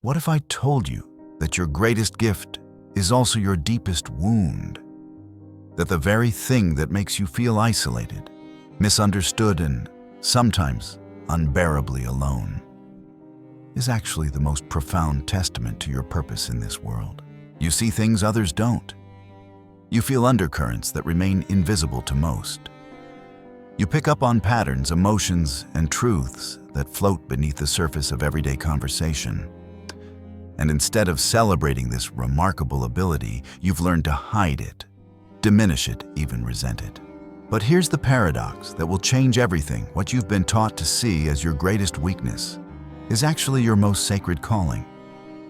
What if I told you that your greatest gift is also your deepest wound? That the very thing that makes you feel isolated, misunderstood, and sometimes unbearably alone is actually the most profound testament to your purpose in this world. You see things others don't. You feel undercurrents that remain invisible to most. You pick up on patterns, emotions, and truths that float beneath the surface of everyday conversation. And instead of celebrating this remarkable ability, you've learned to hide it, diminish it, even resent it. But here's the paradox that will change everything. What you've been taught to see as your greatest weakness is actually your most sacred calling.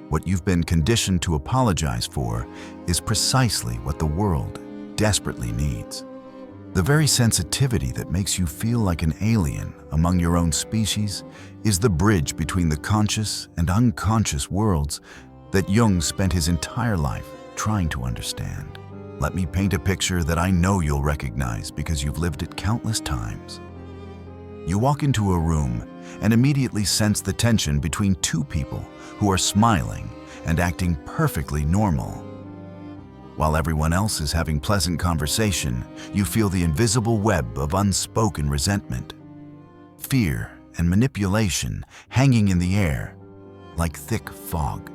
What you've been conditioned to apologize for is precisely what the world desperately needs. The very sensitivity that makes you feel like an alien among your own species is the bridge between the conscious and unconscious worlds that Jung spent his entire life trying to understand. Let me paint a picture that I know you'll recognize because you've lived it countless times. You walk into a room and immediately sense the tension between two people who are smiling and acting perfectly normal. While everyone else is having pleasant conversation, you feel the invisible web of unspoken resentment, fear, and manipulation hanging in the air like thick fog.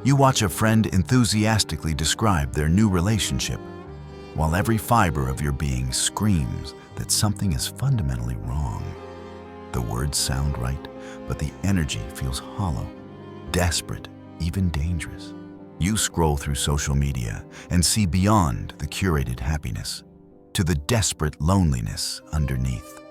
You watch a friend enthusiastically describe their new relationship, while every fiber of your being screams that something is fundamentally wrong. The words sound right, but the energy feels hollow, desperate, even dangerous. You scroll through social media and see beyond the curated happiness to the desperate loneliness underneath.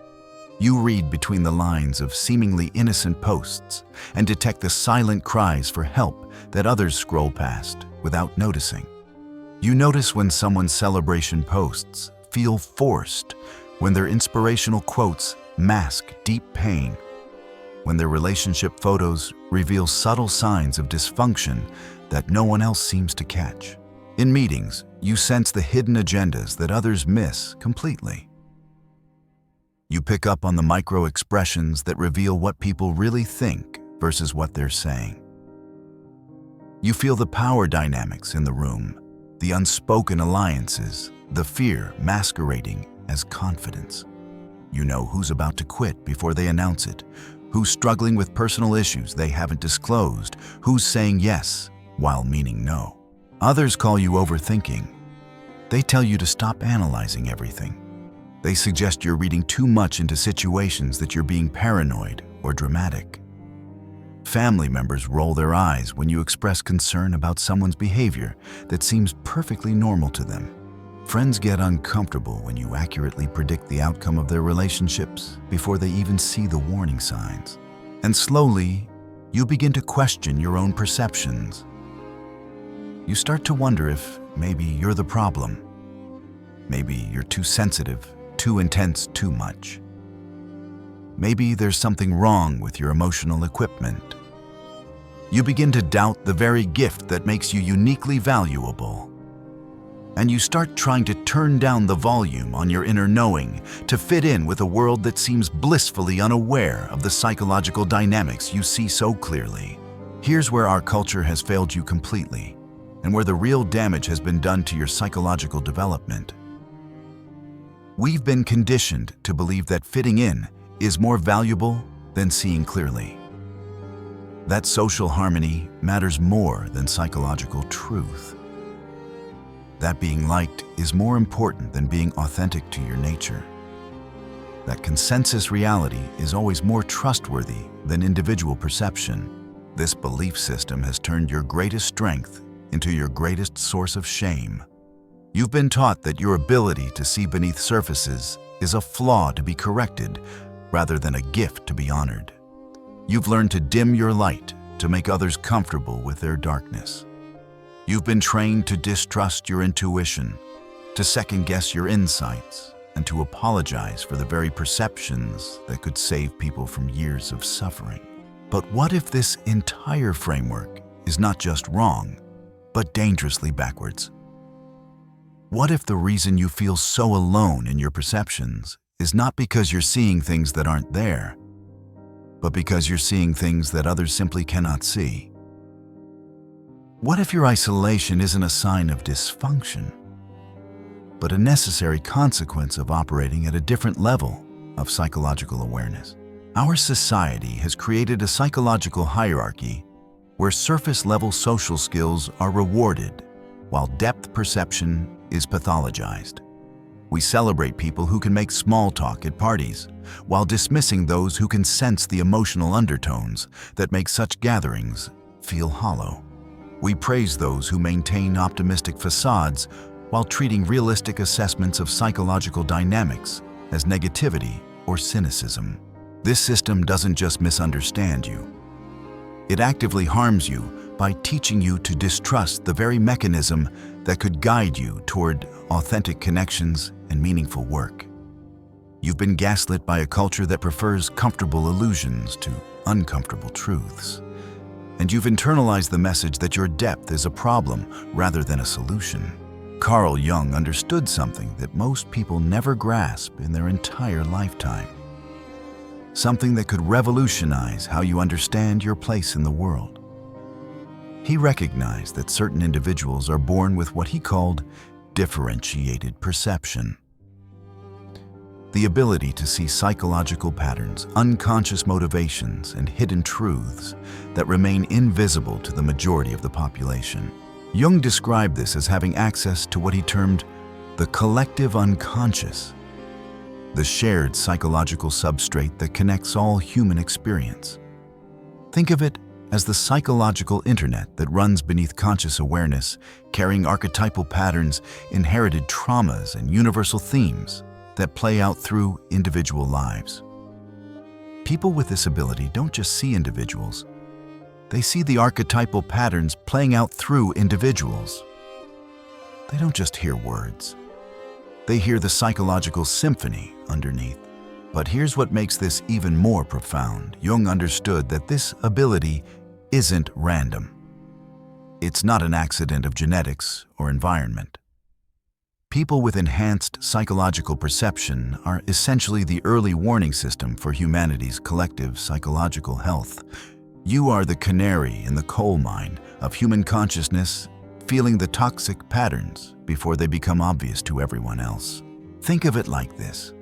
You read between the lines of seemingly innocent posts and detect the silent cries for help that others scroll past without noticing. You notice when someone's celebration posts feel forced, when their inspirational quotes mask deep pain, when their relationship photos reveal subtle signs of dysfunction that no one else seems to catch. In meetings, you sense the hidden agendas that others miss completely. You pick up on the micro expressions that reveal what people really think versus what they're saying. You feel the power dynamics in the room, the unspoken alliances, the fear masquerading as confidence. You know who's about to quit before they announce it, who's struggling with personal issues they haven't disclosed, who's saying yes while meaning no. Others call you overthinking. They tell you to stop analyzing everything. They suggest you're reading too much into situations, that you're being paranoid or dramatic. Family members roll their eyes when you express concern about someone's behavior that seems perfectly normal to them. Friends get uncomfortable when you accurately predict the outcome of their relationships before they even see the warning signs. And slowly, you begin to question your own perceptions. You start to wonder if maybe you're the problem. Maybe you're too sensitive, too intense, too much. Maybe there's something wrong with your emotional equipment. You begin to doubt the very gift that makes you uniquely valuable. And you start trying to turn down the volume on your inner knowing to fit in with a world that seems blissfully unaware of the psychological dynamics you see so clearly. Here's where our culture has failed you completely, and where the real damage has been done to your psychological development. We've been conditioned to believe that fitting in is more valuable than seeing clearly. That social harmony matters more than psychological truth. That being liked is more important than being authentic to your nature. That consensus reality is always more trustworthy than individual perception. This belief system has turned your greatest strength into your greatest source of shame. You've been taught that your ability to see beneath surfaces is a flaw to be corrected rather than a gift to be honored. You've learned to dim your light to make others comfortable with their darkness. You've been trained to distrust your intuition, to second-guess your insights, and to apologize for the very perceptions that could save people from years of suffering. But what if this entire framework is not just wrong, but dangerously backwards? What if the reason you feel so alone in your perceptions is not because you're seeing things that aren't there, but because you're seeing things that others simply cannot see? What if your isolation isn't a sign of dysfunction, but a necessary consequence of operating at a different level of psychological awareness? Our society has created a psychological hierarchy where surface-level social skills are rewarded, while depth perception is pathologized. We celebrate people who can make small talk at parties, while dismissing those who can sense the emotional undertones that make such gatherings feel hollow. We praise those who maintain optimistic facades while treating realistic assessments of psychological dynamics as negativity or cynicism. This system doesn't just misunderstand you. It actively harms you by teaching you to distrust the very mechanism that could guide you toward authentic connections and meaningful work. You've been gaslit by a culture that prefers comfortable illusions to uncomfortable truths. And you've internalized the message that your depth is a problem rather than a solution. Carl Jung understood something that most people never grasp in their entire lifetime. Something that could revolutionize how you understand your place in the world. He recognized that certain individuals are born with what he called differentiated perception. The ability to see psychological patterns, unconscious motivations, and hidden truths that remain invisible to the majority of the population. Jung described this as having access to what he termed the collective unconscious, the shared psychological substrate that connects all human experience. Think of it as the psychological internet that runs beneath conscious awareness, carrying archetypal patterns, inherited traumas, and universal themes that play out through individual lives. People with this ability don't just see individuals, they see the archetypal patterns playing out through individuals. They don't just hear words. They hear the psychological symphony underneath. But here's what makes this even more profound. Jung understood that this ability isn't random. It's not an accident of genetics or environment. People with enhanced psychological perception are essentially the early warning system for humanity's collective psychological health. You are the canary in the coal mine of human consciousness, feeling the toxic patterns before they become obvious to everyone else. Think of it like this.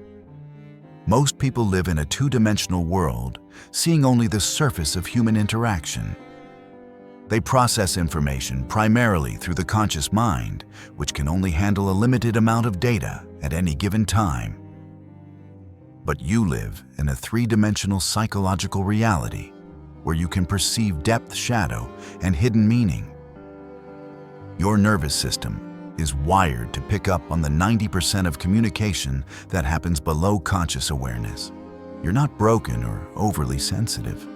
Most people live in a two-dimensional world, seeing only the surface of human interaction. They process information primarily through the conscious mind, which can only handle a limited amount of data at any given time. But you live in a three-dimensional psychological reality where you can perceive depth, shadow, and hidden meaning. Your nervous system is wired to pick up on the 90% of communication that happens below conscious awareness. You're not broken or overly sensitive.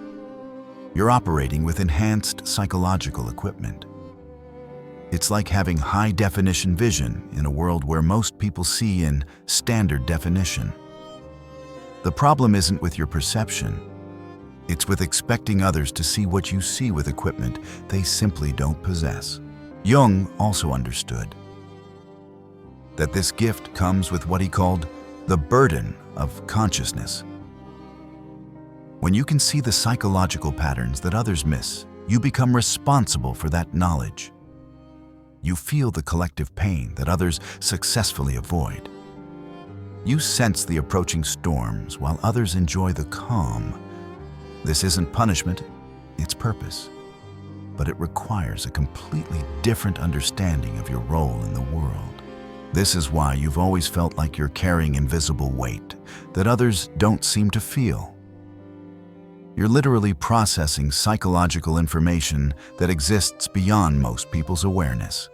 You're operating with enhanced psychological equipment. It's like having high-definition vision in a world where most people see in standard definition. The problem isn't with your perception. It's with expecting others to see what you see with equipment they simply don't possess. Jung also understood that this gift comes with what he called the burden of consciousness. When you can see the psychological patterns that others miss, you become responsible for that knowledge. You feel the collective pain that others successfully avoid. You sense the approaching storms while others enjoy the calm. This isn't punishment, it's purpose. But it requires a completely different understanding of your role in the world. This is why you've always felt like you're carrying invisible weight that others don't seem to feel. You're literally processing psychological information that exists beyond most people's awareness.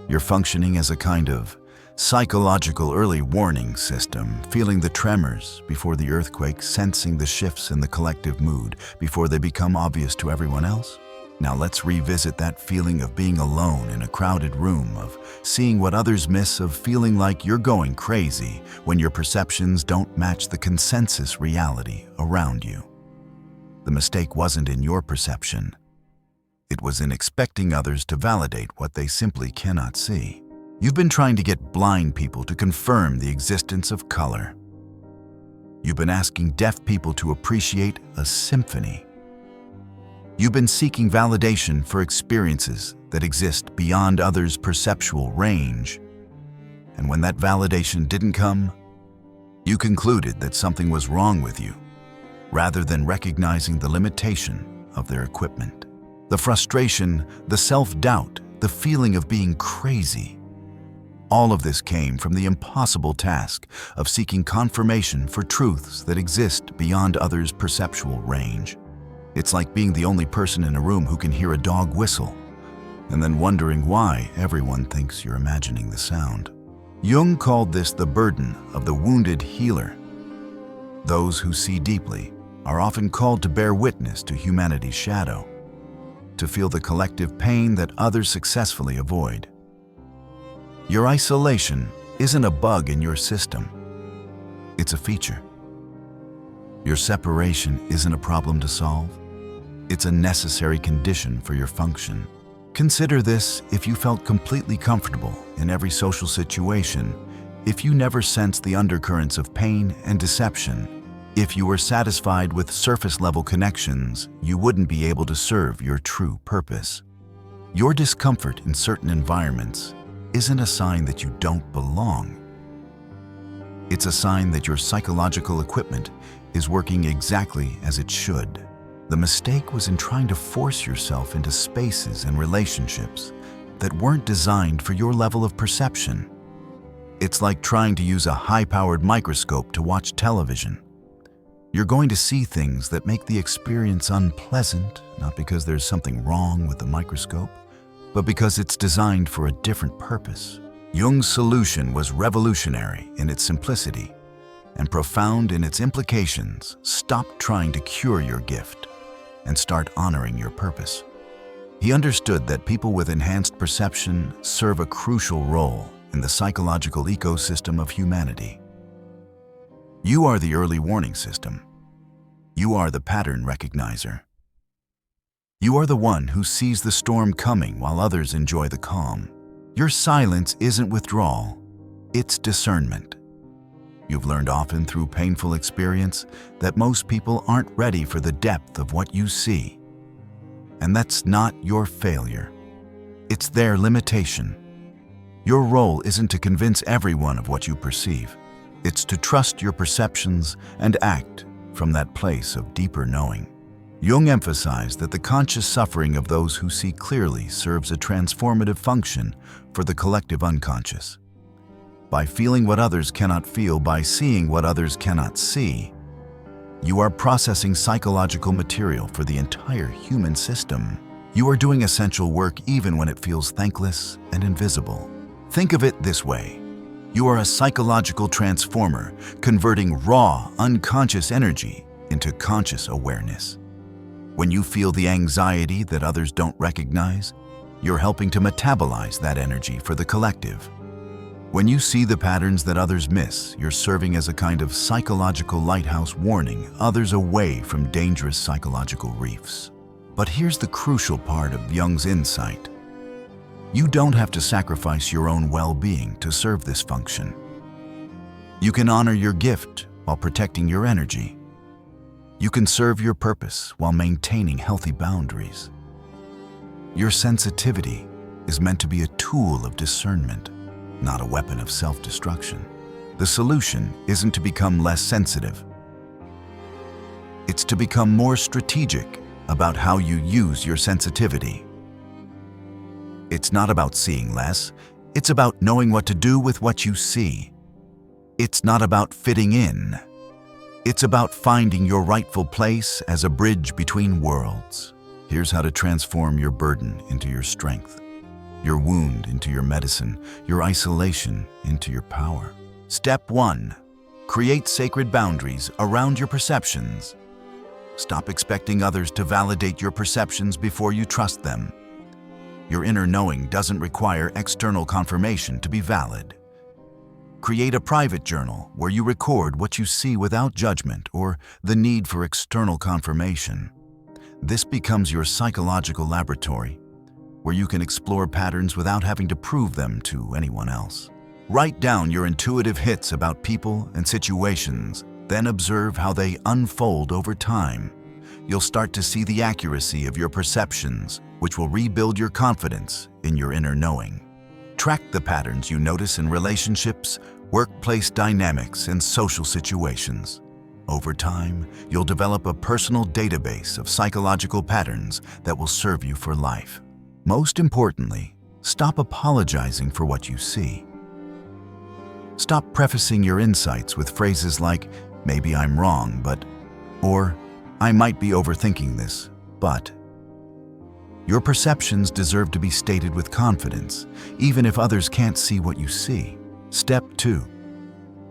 You're functioning as a kind of psychological early warning system, feeling the tremors before the earthquake, sensing the shifts in the collective mood before they become obvious to everyone else. Now let's revisit that feeling of being alone in a crowded room, of seeing what others miss, of feeling like you're going crazy when your perceptions don't match the consensus reality around you. The mistake wasn't in your perception. It was in expecting others to validate what they simply cannot see. You've been trying to get blind people to confirm the existence of color. You've been asking deaf people to appreciate a symphony. You've been seeking validation for experiences that exist beyond others' perceptual range. And when that validation didn't come, you concluded that something was wrong with you, rather than recognizing the limitation of their equipment. The frustration, the self-doubt, the feeling of being crazy. All of this came from the impossible task of seeking confirmation for truths that exist beyond others' perceptual range. It's like being the only person in a room who can hear a dog whistle, and then wondering why everyone thinks you're imagining the sound. Jung called this the burden of the wounded healer. Those who see deeply are often called to bear witness to humanity's shadow, to feel the collective pain that others successfully avoid. Your isolation isn't a bug in your system. It's a feature. Your separation isn't a problem to solve. It's a necessary condition for your function. Consider this if you felt completely comfortable in every social situation, if you never sensed the undercurrents of pain and deception, if you were satisfied with surface-level connections, you wouldn't be able to serve your true purpose. Your discomfort in certain environments isn't a sign that you don't belong. It's a sign that your psychological equipment is working exactly as it should. The mistake was in trying to force yourself into spaces and relationships that weren't designed for your level of perception. It's like trying to use a high-powered microscope to watch television. You're going to see things that make the experience unpleasant, not because there's something wrong with the microscope, but because it's designed for a different purpose. Jung's solution was revolutionary in its simplicity and profound in its implications. Stop trying to cure your gift and start honoring your purpose. He understood that people with enhanced perception serve a crucial role in the psychological ecosystem of humanity. You are the early warning system. You are the pattern recognizer. You are the one who sees the storm coming while others enjoy the calm. Your silence isn't withdrawal, it's discernment. You've learned often through painful experience that most people aren't ready for the depth of what you see. And that's not your failure. It's their limitation. Your role isn't to convince everyone of what you perceive. It's to trust your perceptions and act from that place of deeper knowing. Jung emphasized that the conscious suffering of those who see clearly serves a transformative function for the collective unconscious. By feeling what others cannot feel, by seeing what others cannot see, you are processing psychological material for the entire human system. You are doing essential work even when it feels thankless and invisible. Think of it this way. You are a psychological transformer, converting raw, unconscious energy into conscious awareness. When you feel the anxiety that others don't recognize, you're helping to metabolize that energy for the collective. When you see the patterns that others miss, you're serving as a kind of psychological lighthouse warning others away from dangerous psychological reefs. But here's the crucial part of Jung's insight. You don't have to sacrifice your own well-being to serve this function. You can honor your gift while protecting your energy. You can serve your purpose while maintaining healthy boundaries. Your sensitivity is meant to be a tool of discernment, not a weapon of self-destruction. The solution isn't to become less sensitive. It's to become more strategic about how you use your sensitivity. It's not about seeing less. It's about knowing what to do with what you see. It's not about fitting in. It's about finding your rightful place as a bridge between worlds. Here's how to transform your burden into your strength, your wound into your medicine, your isolation into your power. Step 1. Create sacred boundaries around your perceptions. Stop expecting others to validate your perceptions before you trust them. Your inner knowing doesn't require external confirmation to be valid. Create a private journal where you record what you see without judgment or the need for external confirmation. This becomes your psychological laboratory, where you can explore patterns without having to prove them to anyone else. Write down your intuitive hits about people and situations, then observe how they unfold over time. you'll start to see the accuracy of your perceptions, which will rebuild your confidence in your inner knowing. Track the patterns you notice in relationships, workplace dynamics, and social situations. Over time, you'll develop a personal database of psychological patterns that will serve you for life. Most importantly, stop apologizing for what you see. Stop prefacing your insights with phrases like, "Maybe I'm wrong, but," or "I might be overthinking this, but." Your perceptions deserve to be stated with confidence, even if others can't see what you see. Step 2.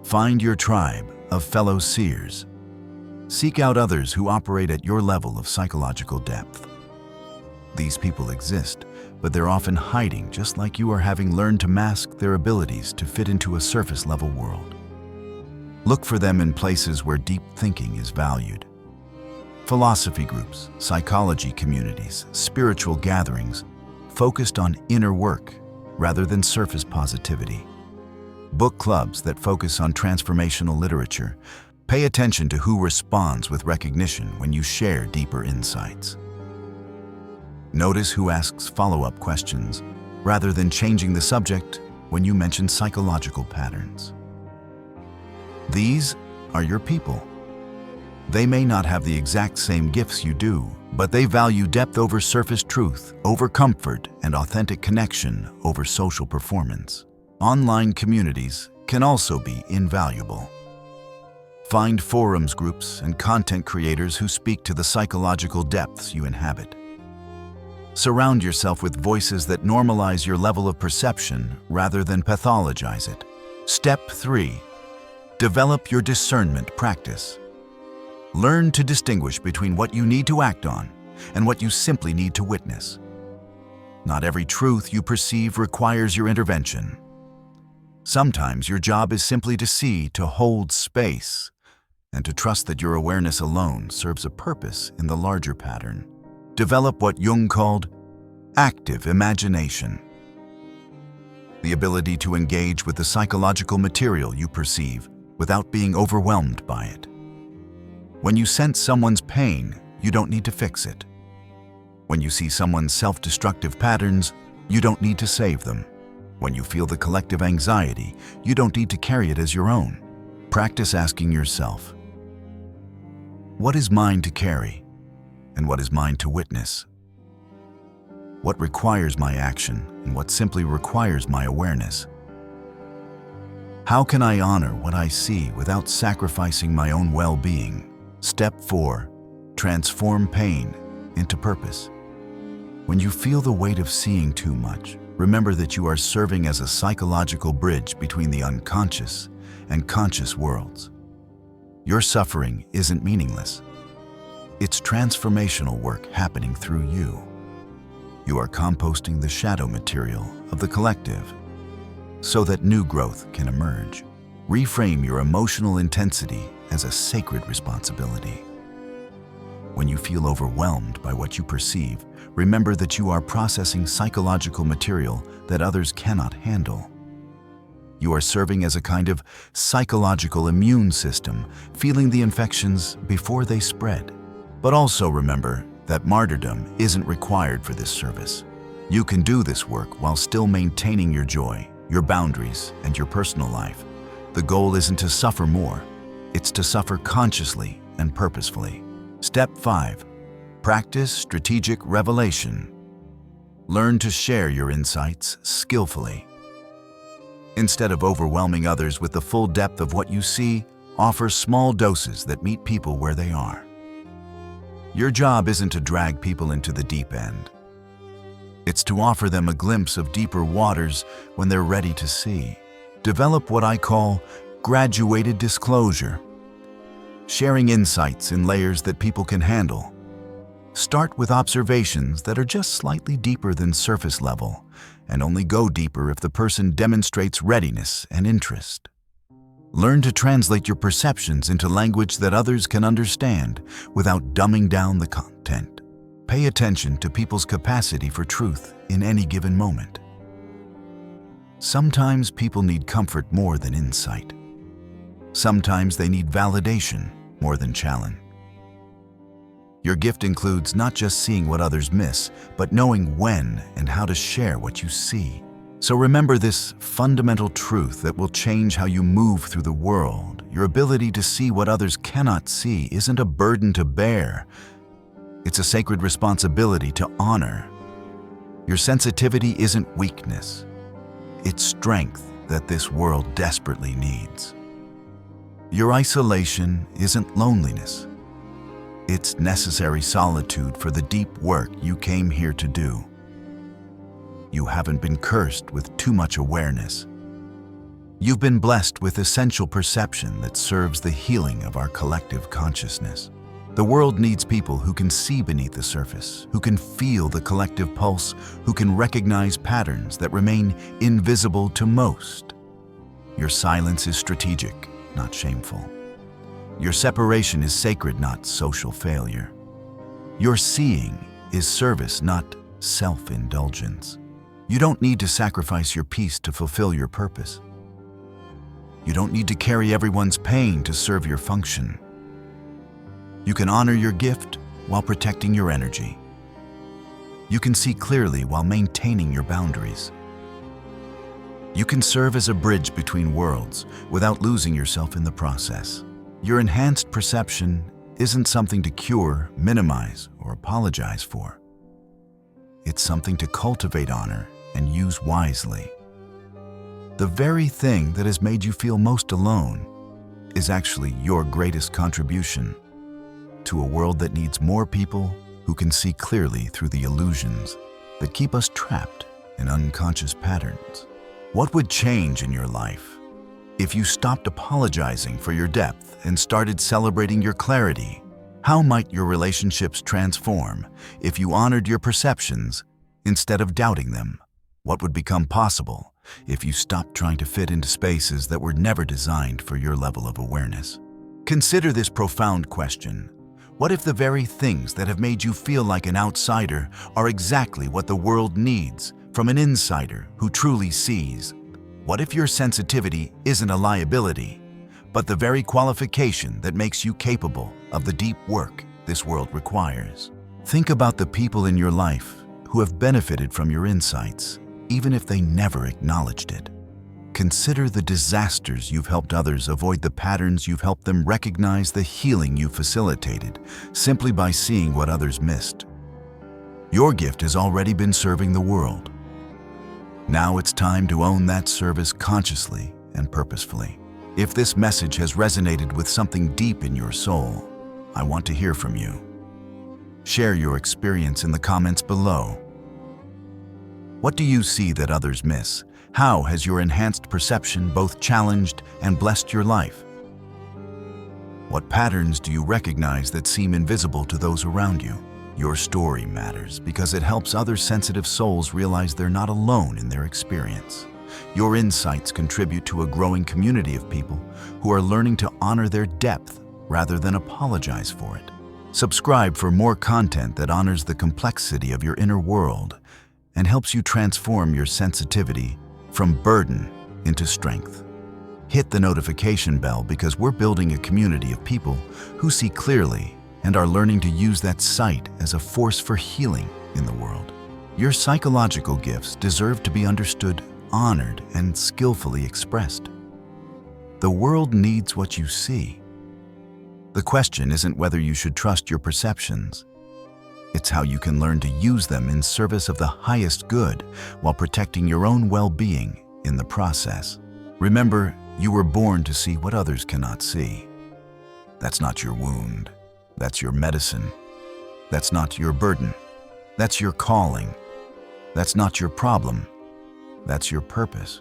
Find your tribe of fellow seers. Seek out others who operate at your level of psychological depth. These people exist, but they're often hiding, just like you are, having learned to mask their abilities to fit into a surface-level world. Look for them in places where deep thinking is valued. Philosophy groups, psychology communities, spiritual gatherings focused on inner work rather than surface positivity. Book clubs that focus on transformational literature. Pay attention to who responds with recognition when you share deeper insights. Notice who asks follow-up questions rather than changing the subject when you mention psychological patterns. These are your people. They may not have the exact same gifts you do, but they value depth over surface truth, over comfort and authentic connection over social performance. Online communities can also be invaluable. Find forums groups and content creators who speak to the psychological depths you inhabit. Surround yourself with voices that normalize your level of perception rather than pathologize it. Step 3. Develop your discernment practice. Learn to distinguish between what you need to act on and what you simply need to witness. Not every truth you perceive requires your intervention. Sometimes your job is simply to see, to hold space, and to trust that your awareness alone serves a purpose in the larger pattern. Develop what Jung called active imagination. The ability to engage with the psychological material you perceive without being overwhelmed by it. When you sense someone's pain, you don't need to fix it. When you see someone's self-destructive patterns, you don't need to save them. When you feel the collective anxiety, you don't need to carry it as your own. Practice asking yourself, what is mine to carry, and what is mine to witness? What requires my action, and what simply requires my awareness? How can I honor what I see without sacrificing my own well-being? Step 4. Transform pain into purpose. When you feel the weight of seeing too much, remember that you are serving as a psychological bridge between the unconscious and conscious worlds. Your suffering isn't meaningless. It's transformational work happening through you. You are composting the shadow material of the collective so that new growth can emerge. Reframe your emotional intensity as a sacred responsibility. When you feel overwhelmed by what you perceive, remember that you are processing psychological material that others cannot handle. You are serving as a kind of psychological immune system, feeling the infections before they spread. But also remember that martyrdom isn't required for this service. You can do this work while still maintaining your joy, your boundaries, and your personal life. The goal isn't to suffer more, it's to suffer consciously and purposefully. Step 5. Practice strategic revelation. Learn to share your insights skillfully. Instead of overwhelming others with the full depth of what you see, offer small doses that meet people where they are. Your job isn't to drag people into the deep end. It's to offer them a glimpse of deeper waters when they're ready to see. Develop what I call graduated disclosure. Sharing insights in layers that people can handle. Start with observations that are just slightly deeper than surface level, and only go deeper if the person demonstrates readiness and interest. Learn to translate your perceptions into language that others can understand without dumbing down the content. Pay attention to people's capacity for truth in any given moment. Sometimes people need comfort more than insight. Sometimes they need validation more than challenge. Your gift includes not just seeing what others miss, but knowing when and how to share what you see. So remember this fundamental truth that will change how you move through the world. Your ability to see what others cannot see isn't a burden to bear. It's a sacred responsibility to honor. Your sensitivity isn't weakness. It's strength that this world desperately needs. Your isolation isn't loneliness. It's necessary solitude for the deep work you came here to do. You haven't been cursed with too much awareness. You've been blessed with essential perception that serves the healing of our collective consciousness. The world needs people who can see beneath the surface, who can feel the collective pulse, who can recognize patterns that remain invisible to most. Your silence is strategic, not shameful. Your separation is sacred, not social failure. Your seeing is service, not self-indulgence. You don't need to sacrifice your peace to fulfill your purpose. You don't need to carry everyone's pain to serve your function. You can honor your gift while protecting your energy. You can see clearly while maintaining your boundaries. You can serve as a bridge between worlds without losing yourself in the process. Your enhanced perception isn't something to cure, minimize, or apologize for. It's something to cultivate, honor, and use wisely. The very thing that has made you feel most alone is actually your greatest contribution to a world that needs more people who can see clearly through the illusions that keep us trapped in unconscious patterns. What would change in your life if you stopped apologizing for your depth and started celebrating your clarity? How might your relationships transform if you honored your perceptions instead of doubting them? What would become possible if you stopped trying to fit into spaces that were never designed for your level of awareness? Consider this profound question. What if the very things that have made you feel like an outsider are exactly what the world needs from an insider who truly sees? What if your sensitivity isn't a liability, but the very qualification that makes you capable of the deep work this world requires? Think about the people in your life who have benefited from your insights, even if they never acknowledged it. Consider the disasters you've helped others avoid, the patterns you've helped them recognize, the healing you facilitated simply by seeing what others missed. Your gift has already been serving the world. Now it's time to own that service consciously and purposefully. If this message has resonated with something deep in your soul, I want to hear from you. Share your experience in the comments below. What do you see that others miss? How has your enhanced perception both challenged and blessed your life? What patterns do you recognize that seem invisible to those around you? Your story matters because it helps other sensitive souls realize they're not alone in their experience. Your insights contribute to a growing community of people who are learning to honor their depth rather than apologize for it. Subscribe for more content that honors the complexity of your inner world and helps you transform your sensitivity from burden into strength. Hit the notification bell because we're building a community of people who see clearly and are learning to use that sight as a force for healing in the world. Your psychological gifts deserve to be understood, honored, and skillfully expressed. The world needs what you see. The question isn't whether you should trust your perceptions. It's how you can learn to use them in service of the highest good while protecting your own well-being in the process. Remember, you were born to see what others cannot see. That's not your wound. That's your medicine. That's not your burden. That's your calling. That's not your problem. That's your purpose.